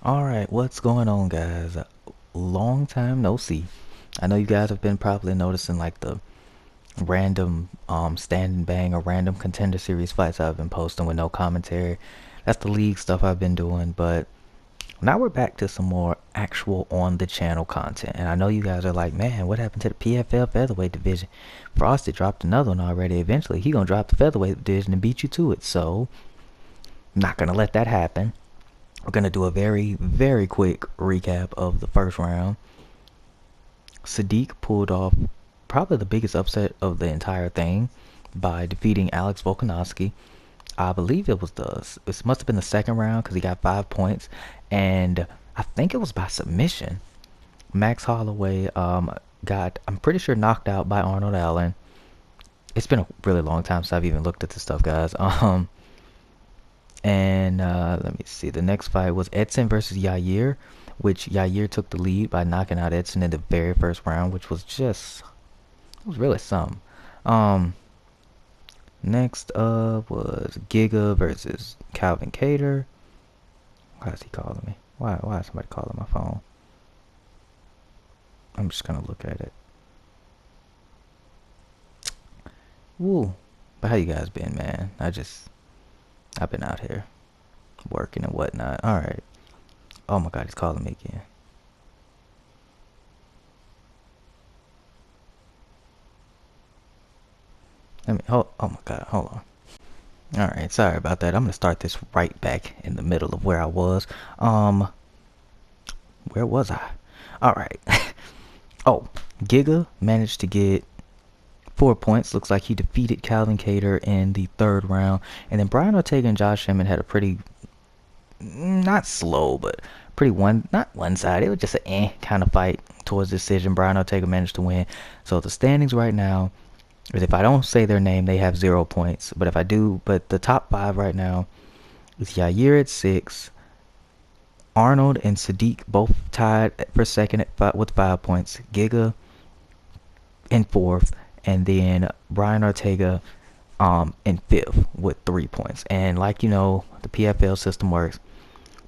Alright, what's going on, guys? Long time no see. I know you guys have been probably noticing like the random stand and bang or random contender series fights I've been posting with no commentary. That's the league stuff I've been doing, but now we're back to some more actual on the channel content. And I know you guys are like, man, what happened to the PFL Featherweight division? Frosty dropped another one already. Eventually he gonna drop the Featherweight division and beat you to it, so I'm not gonna let that happen. We're going to do a very quick recap of the first round. Sadiq pulled off probably the biggest upset of the entire thing by defeating Alex Volkanovski. I believe it must have been the second round because he got 5 points, and I think it was by submission. Max Holloway I'm pretty sure, knocked out by Arnold Allen. It's been a really long time since I've even looked at this stuff, guys. And let me see. The next fight was Edson versus Yair, which Yair took the lead by knocking out Edson in the very first round, which was really some. Next up was Giga versus Calvin Cater. Why is he calling me? Why is somebody calling my phone? I'm just gonna look at it. Woo. But how you guys been, man? I've been out here working and whatnot. Alright. Oh my god, he's calling me again. Oh my god, hold on. Alright, sorry about that. I'm gonna start this right back in the middle of where I was. Where was I? Alright. Oh, Giga managed to get 4 points. Looks like he defeated Calvin Cater in the third round. And then Brian Ortega and Josh Emmett had a pretty, not slow, but pretty not one-sided. It was just an kind of fight towards decision. Brian Ortega managed to win. So the standings right now is, if I don't say their name, they have 0 points. But if I do, the top 5 right now is Yair at 6. Arnold and Sadiq both tied for second with 5 points. Giga in 4th. And then Brian Ortega in 5th with 3 points. And like you know, the PFL system works.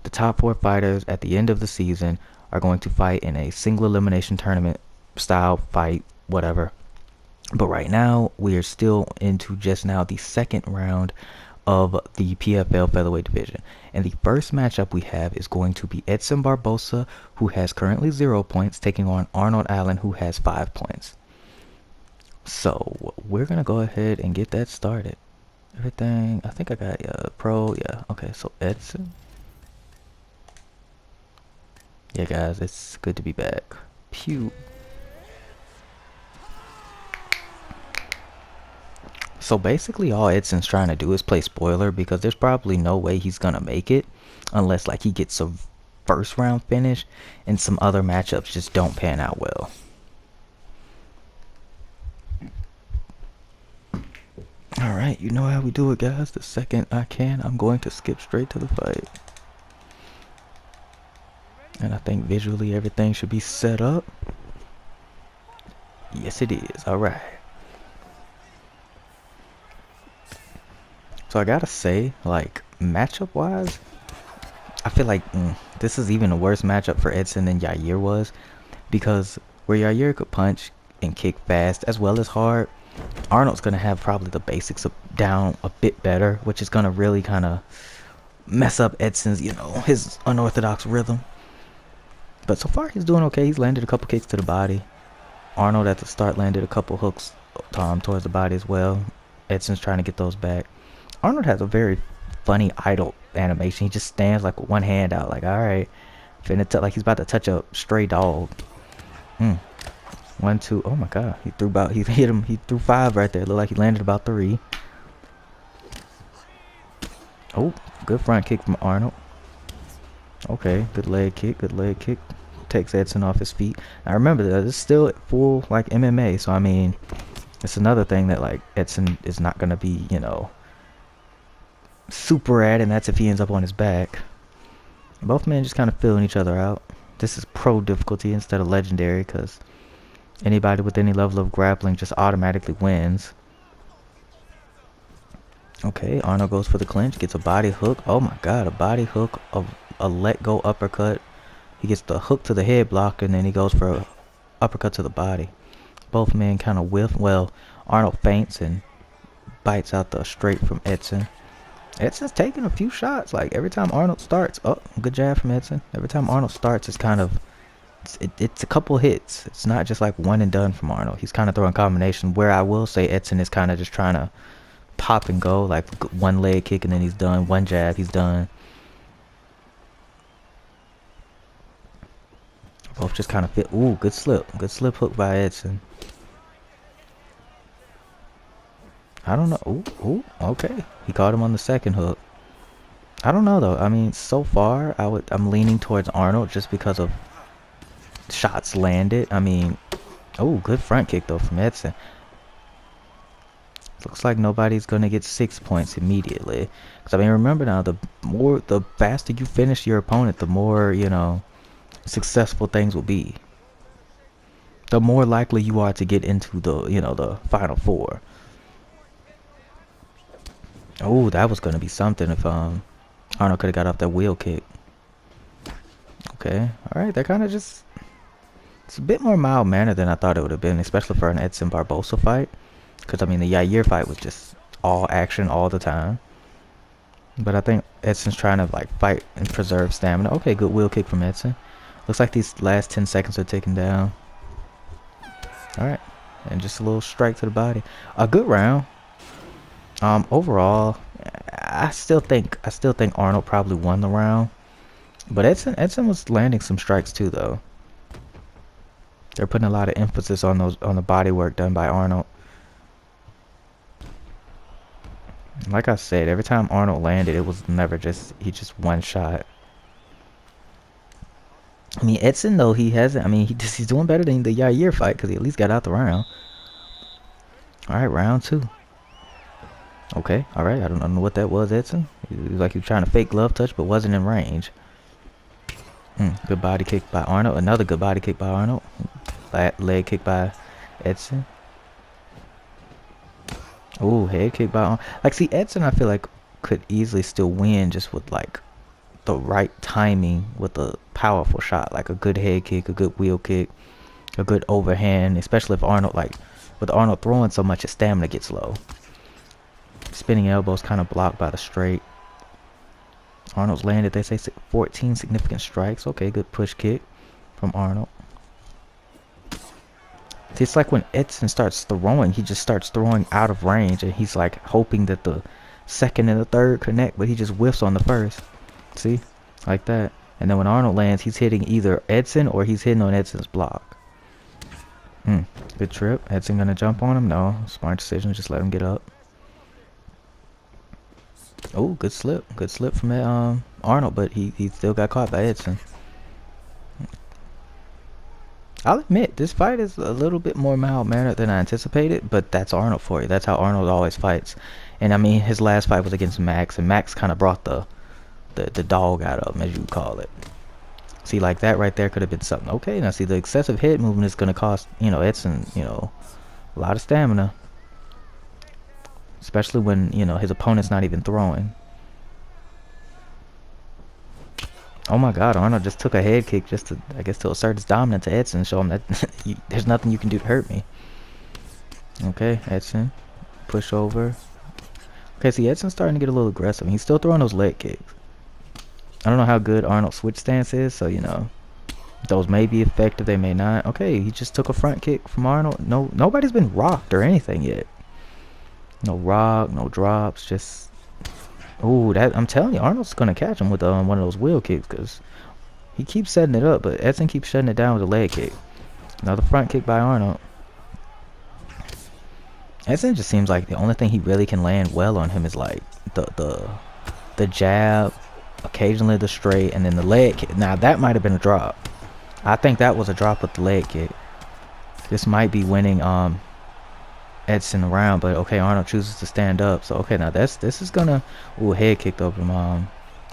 The top 4 fighters at the end of the season are going to fight in a single elimination tournament style fight, whatever. But right now, we are still into just now the second round of the PFL Featherweight division. And the first matchup we have is going to be Edson Barbosa, who has currently 0 points, taking on Arnold Allen, who has 5 points. So we're gonna go ahead and get that started. Everything, I think I got pro. Yeah, okay. So Edson. Yeah, guys, it's good to be back. Pew. So basically all Edson's trying to do is play spoiler, because there's probably no way he's gonna make it unless like he gets a first round finish and some other matchups just don't pan out well. Alright, you know how we do it, guys. The second I can, I'm going to skip straight to the fight. And I think visually everything should be set up. Yes, it is. Alright. So I gotta say, like, matchup wise, I feel like this is even a worse matchup for Edson than Yair was, because where Yair could punch and kick fast as well as hard, Arnold's gonna have probably the basics down a bit better, which is gonna really kind of mess up Edson's, his unorthodox rhythm. But so far he's doing okay. He's landed a couple kicks to the body. Arnold at the start landed a couple hooks towards the body as well. Edson's trying to get those back. Arnold has a very funny idle animation. He just stands like with one hand out, like, alright, like he's about to touch a stray dog. 1, 2. Oh my god, he hit him. He threw 5 right there. Looked like he landed about 3. Oh, good front kick from Arnold. Okay, good leg kick. Takes Edson off his feet. Now remember that this is still full like MMA, so I mean, it's another thing that like Edson is not gonna be, super at, and that's if he ends up on his back. Both men just kind of filling each other out. This is pro difficulty instead of legendary, because anybody with any level of grappling just automatically wins. Okay, Arnold goes for the clinch, gets a body hook. Oh my god, a body hook of a let go uppercut. He gets the hook to the head block, and then he goes for a uppercut to the body. Both men kind of whiff. Well, Arnold feints and bites out the straight from Edson. Edson's taking a few shots. Like every time Arnold starts, oh, good jab from Edson. Every time Arnold starts, it's kind of it's a couple hits. It's not just like one and done from Arnold. He's kind of throwing combination. Where I will say Edson is kind of just trying to pop and go, like one leg kick and then he's done. One jab, he's done. Both just kind of fit. Ooh, good slip hook by Edson. I don't know. Ooh, okay. He caught him on the second hook. I don't know though. I mean, so far I'm leaning towards Arnold just because of shots landed. I mean, oh, good front kick though from Edson. Looks like nobody's gonna get 6 points immediately. Cause I mean, remember now, the faster you finish your opponent, the more, you know, successful things will be. The more likely you are to get into the, you know, the final four. Oh, that was gonna be something if Arnold could have got off that wheel kick. Okay, all right, that kind of just, it's a bit more mild mannered than I thought it would have been, especially for an Edson Barbosa fight. Because I mean, the Yair fight was just all action all the time. But I think Edson's trying to like fight and preserve stamina. Okay, good wheel kick from Edson. Looks like these last 10 seconds are ticking down. All right, and just a little strike to the body. A good round. Overall, I still think Arnold probably won the round. But Edson was landing some strikes too, though. They're putting a lot of emphasis on the body work done by Arnold. Like I said, every time Arnold landed, it was never just one shot. I mean, Edson though, he hasn't. I mean, he's doing better than the Yair fight because he at least got out the round. All right, round 2. Okay, all right. I don't know what that was, Edson. He was like he was trying to fake glove touch, but wasn't in range. Good body kick by Arnold. Another good body kick by Arnold. Leg kick by Edson. Oh, head kick by Arnold. Like, see, Edson, I feel like could easily still win just with like the right timing with a powerful shot, like a good head kick, a good wheel kick, a good overhand. Especially if Arnold, like with Arnold throwing so much, his stamina gets low. Spinning elbows kind of blocked by the straight. Arnold's landed, they say, 14 significant strikes. Okay, good push kick from Arnold. It's like when Edson starts throwing, he just starts throwing out of range, and he's like hoping that the second and the third connect, but he just whiffs on the first. See? Like that. And then when Arnold lands, he's hitting either Edson or he's hitting on Edson's block. Good trip. Edson gonna jump on him? No. Smart decision. Just let him get up. Oh, good slip. Good slip from Arnold, but he still got caught by Edson. I'll admit, this fight is a little bit more mild-mannered than I anticipated, but that's Arnold for you. That's how Arnold always fights. And I mean, his last fight was against Max, and Max kind of brought the dog out of him, as you would call it. See, like that right there could have been something. Okay, now see, the excessive head movement is going to cost, you know, Edson, you know, a lot of stamina. Especially when, you know, his opponent's not even throwing. Oh my god, Arnold just took a head kick just to, I guess, to assert his dominance to Edson, show him that there's nothing you can do to hurt me. Okay, Edson. Push over. Okay, see, Edson's starting to get a little aggressive. He's still throwing those leg kicks. I don't know how good Arnold's switch stance is, so, you know, those may be effective, they may not. Okay, he just took a front kick from Arnold. Nobody's been rocked or anything yet. No rock, no drops, just... Ooh, that, I'm telling you, Arnold's gonna catch him with one of those wheel kicks, because he keeps setting it up, but Edson keeps shutting it down with a leg kick. Another front kick by Arnold. Edson just seems like the only thing he really can land well on him is like the jab, occasionally the straight, and then the leg kick. Now that might have been a drop. I think that was a drop with the leg kick. This might be winning Edson around, but okay, Arnold chooses to stand up. So okay, now this is gonna, ooh, head kicked over from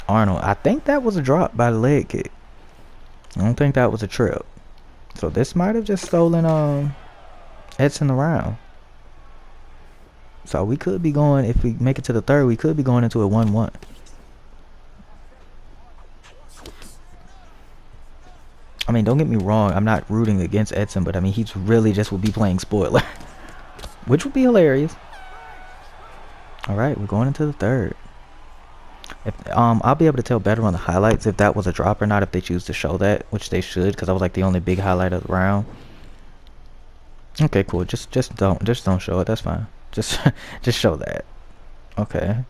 Arnold. I think that was a drop by the leg kick. I don't think that was a trip. So this might have just stolen Edson around. So we could be going, if we make it to the third, we could be going into a 1-1. mean, don't get me wrong, I'm not rooting against Edson, but I mean, he's really just would be playing spoiler, which would be hilarious. All right, we're going into the third. If I'll be able to tell better on the highlights if that was a drop or not, if they choose to show that, which they should, because that was like the only big highlight of the round. Okay, cool. Just don't show it. That's fine. Just just show that. Okay.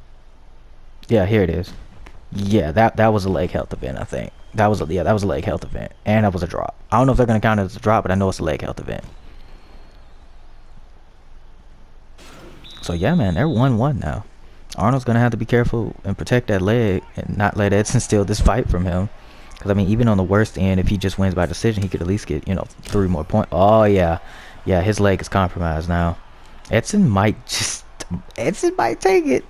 Yeah, here it is. Yeah, that was a leg health event, I think. That was a leg health event, and that was a drop. I don't know if they're gonna count it as a drop, but I know it's a leg health event. So yeah, man, they're 1-1 now. Arnold's gonna have to be careful and protect that leg and not let Edson steal this fight from him. Because I mean, even on the worst end, if he just wins by decision, he could at least get 3 more points. Oh yeah, yeah, his leg is compromised now. Edson might take it.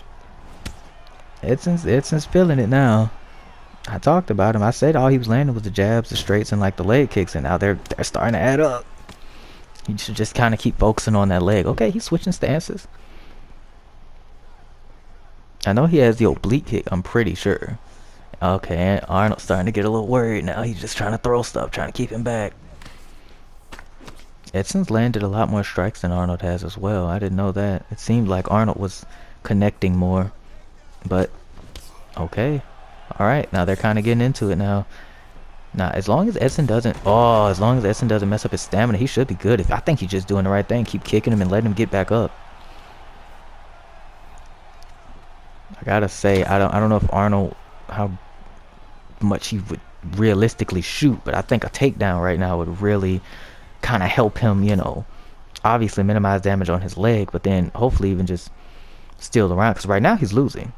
Edson's feeling it now. I talked about him. I said all he was landing was the jabs, the straights, and like the leg kicks, and now they're starting to add up. He should just kind of keep focusing on that leg. Okay, he's switching stances. I know he has the oblique kick, I'm pretty sure. Okay, and Arnold's starting to get a little worried now. He's just trying to throw stuff, trying to keep him back. Edson's landed a lot more strikes than Arnold has as well. I didn't know that. It seemed like Arnold was connecting more. But, okay. Alright, now they're kind of getting into it now. Now, as long as Edson doesn't mess up his stamina, he should be good. I think he's just doing the right thing. Keep kicking him and letting him get back up. I gotta say, I don't know if Arnold, how much he would realistically shoot, but I think a takedown right now would really kind of help him, obviously minimize damage on his leg, but then hopefully even just steal the round, because right now he's losing.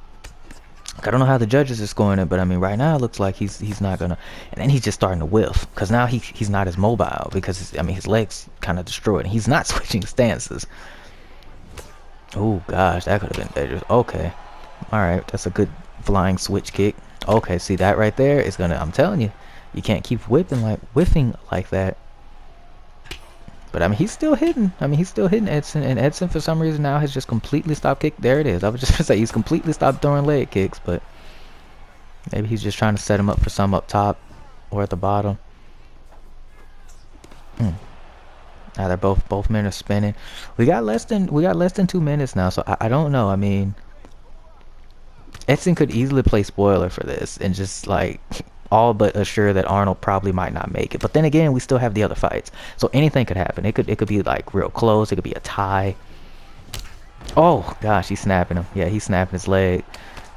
I don't know how the judges are scoring it, but I mean, right now it looks like he's not gonna. And then he's just starting to whiff, because now he's not as mobile, because his legs kind of destroyed, and he's not switching stances. Oh gosh, that could have been dangerous. Okay, all right, that's a good flying switch kick. Okay, see that right there is gonna. I'm telling you, you can't keep whiffing like that. But I mean, he's still hitting. He's still hitting Edson, and Edson for some reason now has just completely stopped kicking. There it is. I was just gonna say he's completely stopped throwing leg kicks, but maybe he's just trying to set him up for some up top or at the bottom. Now they're both men are spinning. We got less than 2 minutes now, so I don't know. I mean, Edson could easily play spoiler for this and just like all but assure that Arnold probably might not make it. But then again, we still have the other fights, so anything could happen. It could be like real close. It could be a tie. Oh gosh, he's snapping him. Yeah, he's snapping his leg.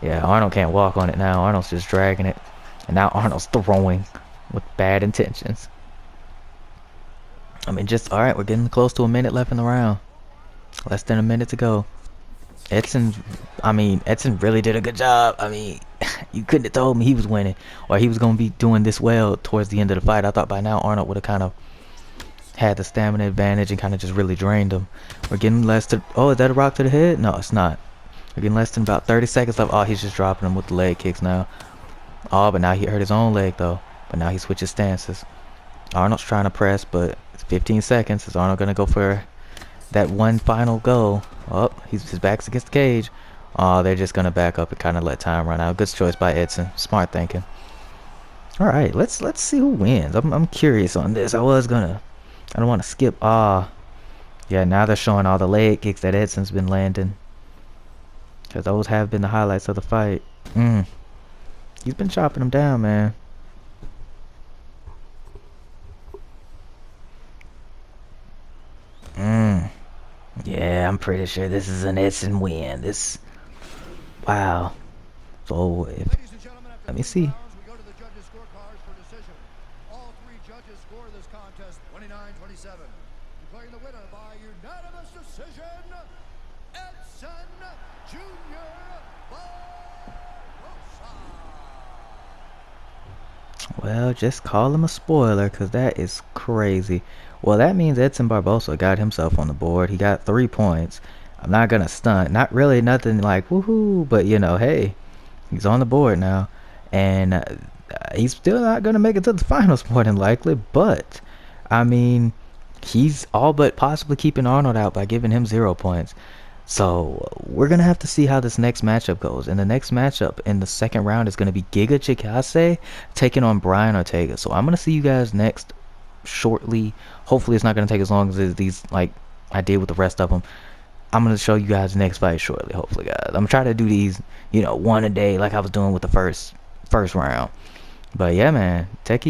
Yeah, Arnold can't walk on it now. Arnold's just dragging it, and now Arnold's throwing with bad intentions. Just all right. We're getting close to a minute left in the round. Less than a minute to go. Edson really did a good job. You couldn't have told me he was winning or he was going to be doing this well towards the end of the fight. I thought by now Arnold would have kind of had the stamina advantage and kind of just really drained him. We're getting less to... Oh, is that a rock to the head? No, it's not. We're getting less than about 30 seconds left. Oh, he's just dropping him with the leg kicks now. Oh, but now he hurt his own leg, though. But now he switches stances. Arnold's trying to press, but it's 15 seconds. Is Arnold going to go for that one final go? Oh, his back's against the cage. Oh, they're just gonna back up and kind of let time run out. Good choice by Edson. Smart thinking. All right, let's see who wins. I'm curious on this. I don't want to skip. Yeah. Now they're showing all the leg kicks that Edson's been landing, because those have been the highlights of the fight. He's been chopping them down, man. Yeah, I'm pretty sure this is an Edson win. Wow. So let me see. We go to the judges' scorecards for decision. All 3 judges score this contest 29-27. Declaring the winner by unanimous decision, Edson Jr. Barbosa. Well, just call him a spoiler, because that is crazy. Well, that means Edson Barbosa got himself on the board. He got 3 points. I'm not going to stunt. Not really nothing like woohoo, but hey, he's on the board now. And he's still not going to make it to the finals more than likely. But, he's all but possibly keeping Arnold out by giving him 0 points. So we're gonna have to see how this next matchup goes. And the next matchup in the second round is gonna be Giga Chikase taking on Brian Ortega. So I'm gonna see you guys next shortly. Hopefully it's not gonna take as long as these like I did with the rest of them. I'm gonna show you guys the next fight shortly. Hopefully, guys. I'm gonna try to do these, one a day like I was doing with the first round. But yeah, man, Techie.